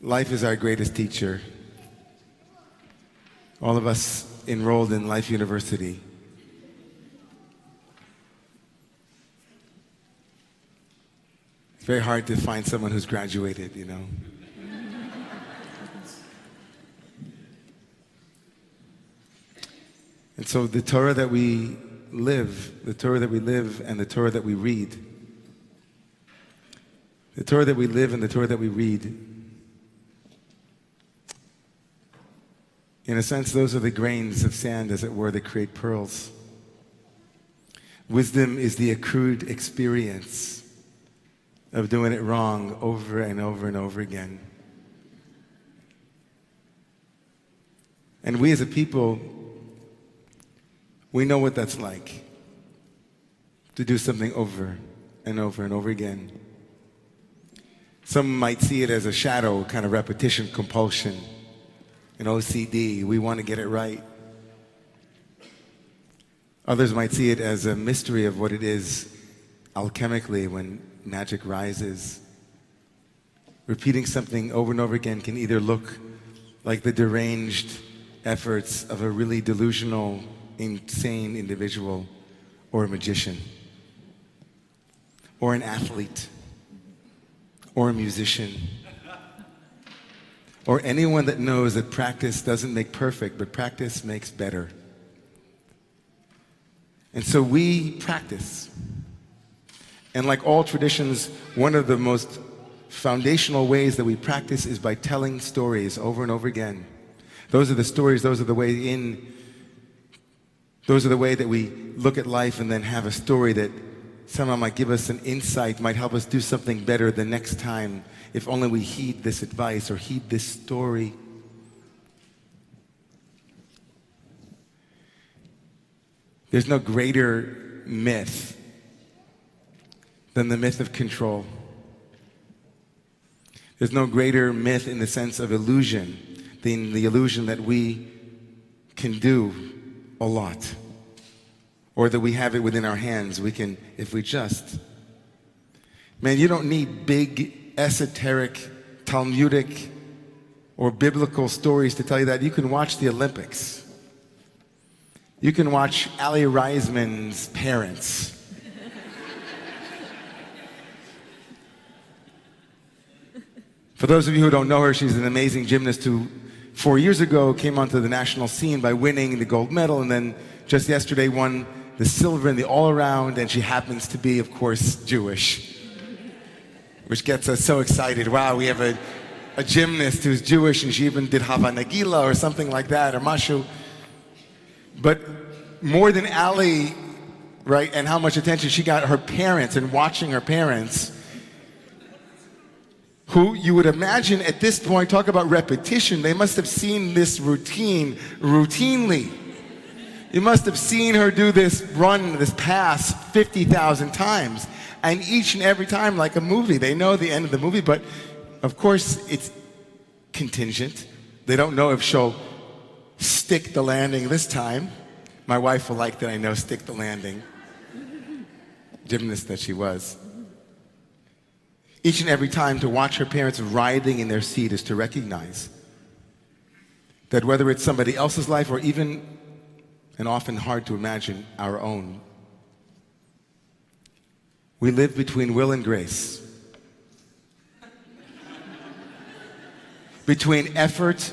Life is our greatest teacher. All of us enrolled in Life University. It's very hard to find someone who's graduated, you know. And so the Torah that we live, and the Torah that we read, the Torah that we live and the Torah that we read, in a sense, those are the grains of sand, as it were, that create pearls. Wisdom is the accrued experience of doing it wrong over and over and over again. And we as a people, we know what that's like, to do something over and over and over again. Some might see it as a shadow, kind of repetition, compulsion, an OCD. We want to get it right. Others might see it as a mystery of what it is alchemically when magic rises. Repeating something over and over again can either look like the deranged efforts of a really delusional, insane individual, or a magician, or an athlete, or a musician, or anyone that knows that practice doesn't make perfect, but practice makes better. And so we practice. And like all traditions, one of the most foundational ways that we practice is by telling stories over and over again. Those are the stories, those are the way that we look at life and then have a story that somehow might give us an insight, might help us do something better the next time, if only we heed this advice or heed this story. There's no greater myth than the myth of control. There's no greater myth in the sense of illusion than the illusion that we can do a lot, or that we have it within our hands. We can, if we just. Man, you don't need big, esoteric, Talmudic, or biblical stories to tell you that. You can watch the Olympics. You can watch Ali Reisman's parents. For those of you who don't know her, she's an amazing gymnast who 4 years ago came onto the national scene by winning the gold medal, and then just yesterday won the silver in the all-around, and she happens to be, of course, Jewish, which gets us so excited. Wow, we have a gymnast who's Jewish, and she even did Hava Nagila or something like that, or Mashu. But more than Ali, right, and how much attention she got, her parents, and watching her parents, who you would imagine at this point, talk about repetition, they must have seen this routinely. You must have seen her do this run, this pass 50,000 times. And each and every time, like a movie, they know the end of the movie, but of course it's contingent. They don't know if she'll stick the landing this time. My wife will like that I know stick the landing. Gymnast that she was. Each and every time to watch her parents writhing in their seat is to recognize that whether it's somebody else's life or even, and often hard to imagine, our own, we live between will and grace, between efforts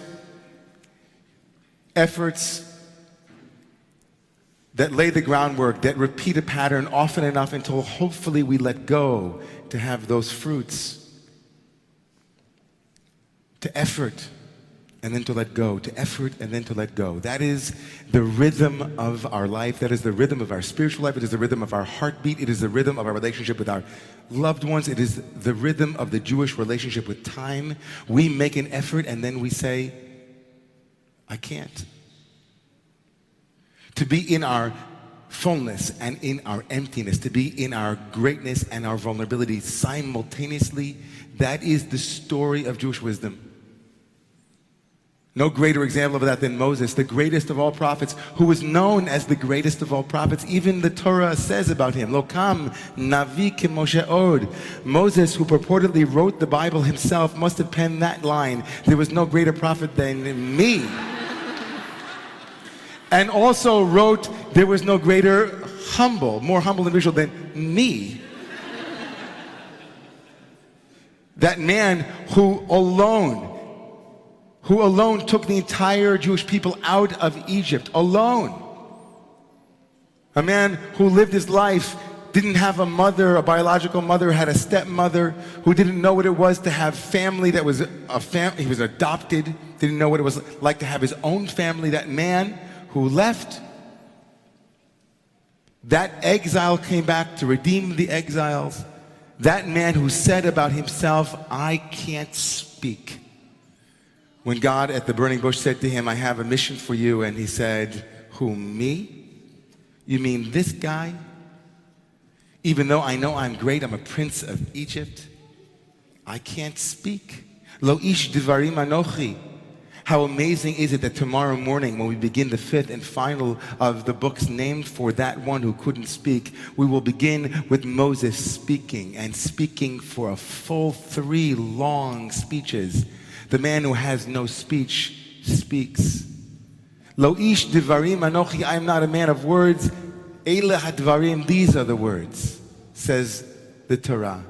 that lay the groundwork, that repeat a pattern often enough until hopefully we let go to have those fruits. To effort and then to let go, to effort and then to let go. That is the rhythm of our life. That is the rhythm of our spiritual life. It is the rhythm of our heartbeat. It is the rhythm of our relationship with our loved ones. It is the rhythm of the Jewish relationship with time. We make an effort and then we say, I can't. To be in our fullness and in our emptiness, to be in our greatness and our vulnerability simultaneously, that is the story of Jewish wisdom. No greater example of that than Moses, the greatest of all prophets, who was known as the greatest of all prophets. Even the Torah says about him, Lokam Navi Moshe Od. Moses, who purportedly wrote the Bible himself, must have penned that line, there was no greater prophet than me. And also wrote, there was no greater more humble individual than me. That man who alone took the entire Jewish people out of Egypt, alone. A man who lived his life, didn't have a mother, a biological mother, had a stepmother, who didn't know what it was to have family that was he was adopted, didn't know what it was like to have his own family. That man who left, that exile came back to redeem the exiles. That man who said about himself, I can't speak. When God at the burning bush said to him, I have a mission for you, and he said, who, me? You mean this guy? Even though I know I'm great, I'm a prince of Egypt, I can't speak. Lo ish dvarim anochi. How amazing is it that tomorrow morning, when we begin the fifth and final of the books named for that one who couldn't speak, we will begin with Moses speaking, and speaking for a full 3 long speeches. The man who has no speech speaks. Lo ish divarim anochi, I am not a man of words. Eile hadvarim, these are the words, says the Torah.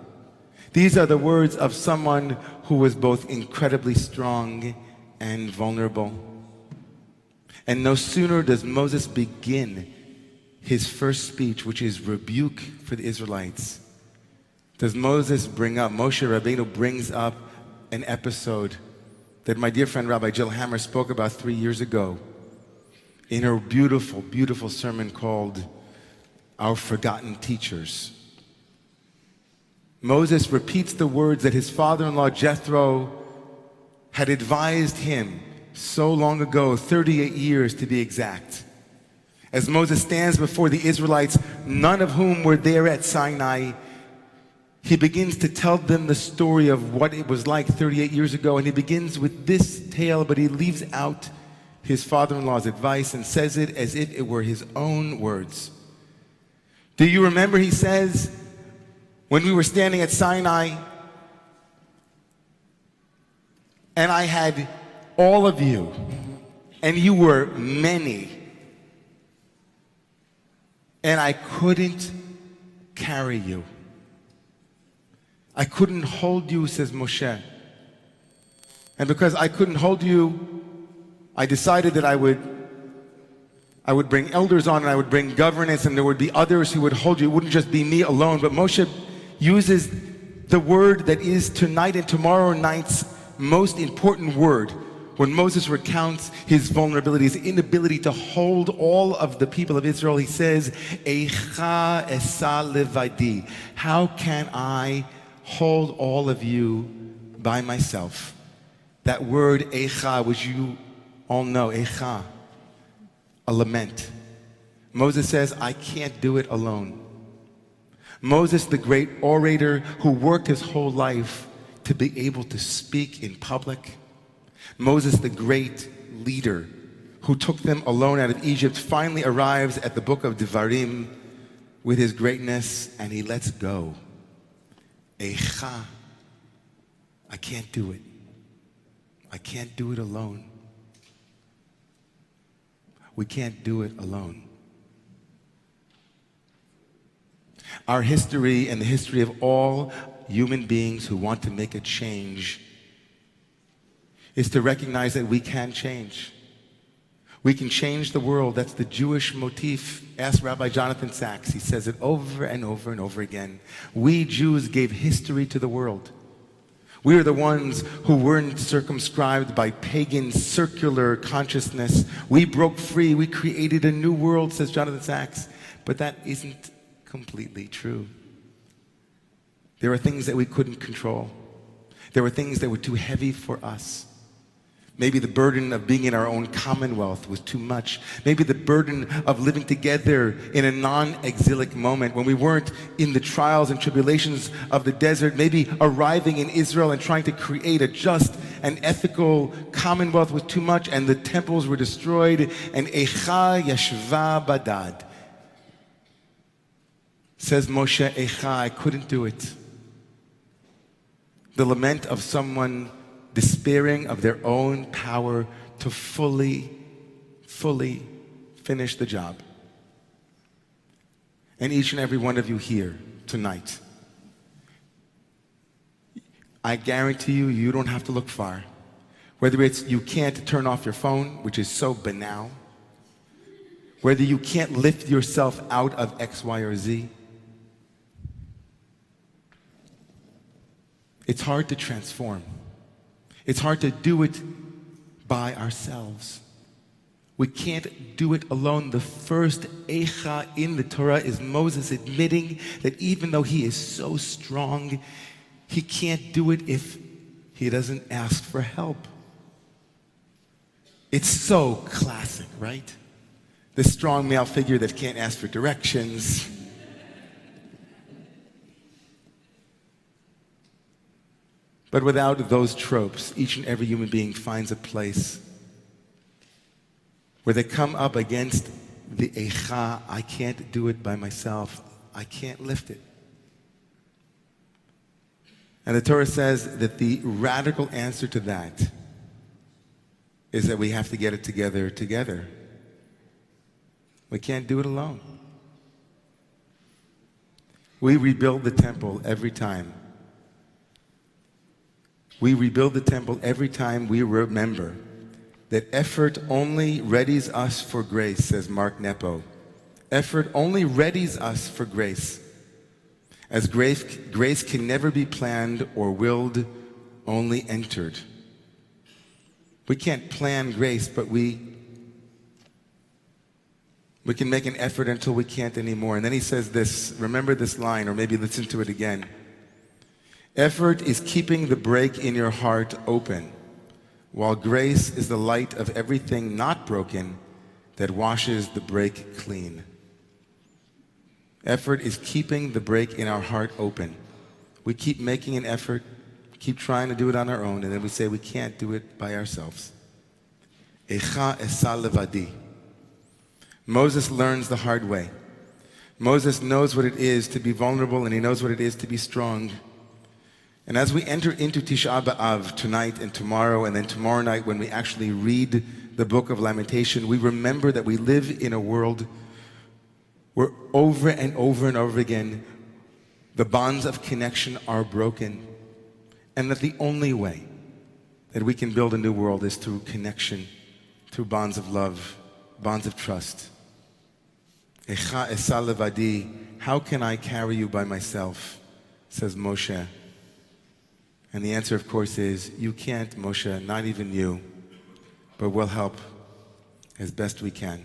These are the words of someone who was both incredibly strong and vulnerable. And no sooner does Moses begin his first speech, which is rebuke for the Israelites, does Moses Moshe Rabbeinu brings up an episode that my dear friend Rabbi Jill Hammer spoke about 3 years ago in her beautiful, beautiful sermon called Our Forgotten Teachers. Moses repeats the words that his father-in-law Jethro had advised him so long ago, 38 years to be exact. As Moses stands before the Israelites, none of whom were there at Sinai, he begins to tell them the story of what it was like 38 years ago, and he begins with this tale, but he leaves out his father-in-law's advice and says it as if it were his own words. Do you remember, he says, when we were standing at Sinai, and I had all of you, and you were many, and I couldn't carry you. I couldn't hold you, says Moshe. And because I couldn't hold you, I decided that I would bring elders on, and I would bring governance, and there would be others who would hold you. It wouldn't just be me alone. But Moshe uses the word that is tonight and tomorrow night's most important word when Moses recounts his vulnerability, his inability to hold all of the people of Israel. He says, Eicha esa levadi. How can I hold all of you by myself? That word Eicha, which you all know, Eicha, a lament. Moses says, I can't do it alone. Moses, the great orator who worked his whole life to be able to speak in public. Moses, the great leader who took them alone out of Egypt, finally arrives at the book of Dvarim with his greatness, and he lets go. Eicha, I can't do it. I can't do it alone. We can't do it alone. Our history and the history of all human beings who want to make a change is to recognize that we can change. We can change the world. That's the Jewish motif. Ask Rabbi Jonathan Sachs. He says it over and over and over again. We Jews gave history to the world. We are the ones who weren't circumscribed by pagan circular consciousness. We broke free. We created a new world, says Jonathan Sachs. But that isn't completely true. There are things that we couldn't control. There were things that were too heavy for us. Maybe the burden of being in our own commonwealth was too much. Maybe the burden of living together in a non-exilic moment when we weren't in the trials and tribulations of the desert. Maybe arriving in Israel and trying to create a just an ethical commonwealth was too much, and the temples were destroyed, and Eicha Yashva Badad. Says Moshe, Eicha, I couldn't do it. The lament of someone despairing of their own power to fully finish the job. And each and every one of you here tonight, I guarantee you, you don't have to look far. Whether it's you can't turn off your phone, which is so banal, whether you can't lift yourself out of X, Y, or Z, it's hard to transform. It's hard to do it by ourselves. We can't do it alone. The first Eicha in the Torah is Moses admitting that even though he is so strong, he can't do it if he doesn't ask for help. It's so classic, right? The strong male figure that can't ask for directions. But without those tropes, each and every human being finds a place where they come up against the Eicha, I can't do it by myself, I can't lift it. And the Torah says that the radical answer to that is that we have to get it together. We can't do it alone. We rebuild the temple every time. We rebuild the temple every time we remember that effort only readies us for grace, says Mark Nepo. Effort only readies us for grace. As grace can never be planned or willed, only entered. We can't plan grace, but we can make an effort until we can't anymore. And then he says this, remember this line, or maybe listen to it again. Effort is keeping the break in your heart open, while grace is the light of everything not broken that washes the break clean. Effort is keeping the break in our heart open. We keep making an effort, keep trying to do it on our own, and then we say we can't do it by ourselves. Eicha esa levadi. Moses learns the hard way. Moses knows what it is to be vulnerable, and he knows what it is to be strong. And as we enter into Tisha B'Av tonight and tomorrow, and then tomorrow night when we actually read the book of Lamentation, we remember that we live in a world where over and over again, the bonds of connection are broken, and that the only way that we can build a new world is through connection, through bonds of love, bonds of trust. Eicha esa levadi, how can I carry you by myself, says Moshe. And the answer, of course, is you can't, Moshe, not even you, but we'll help as best we can.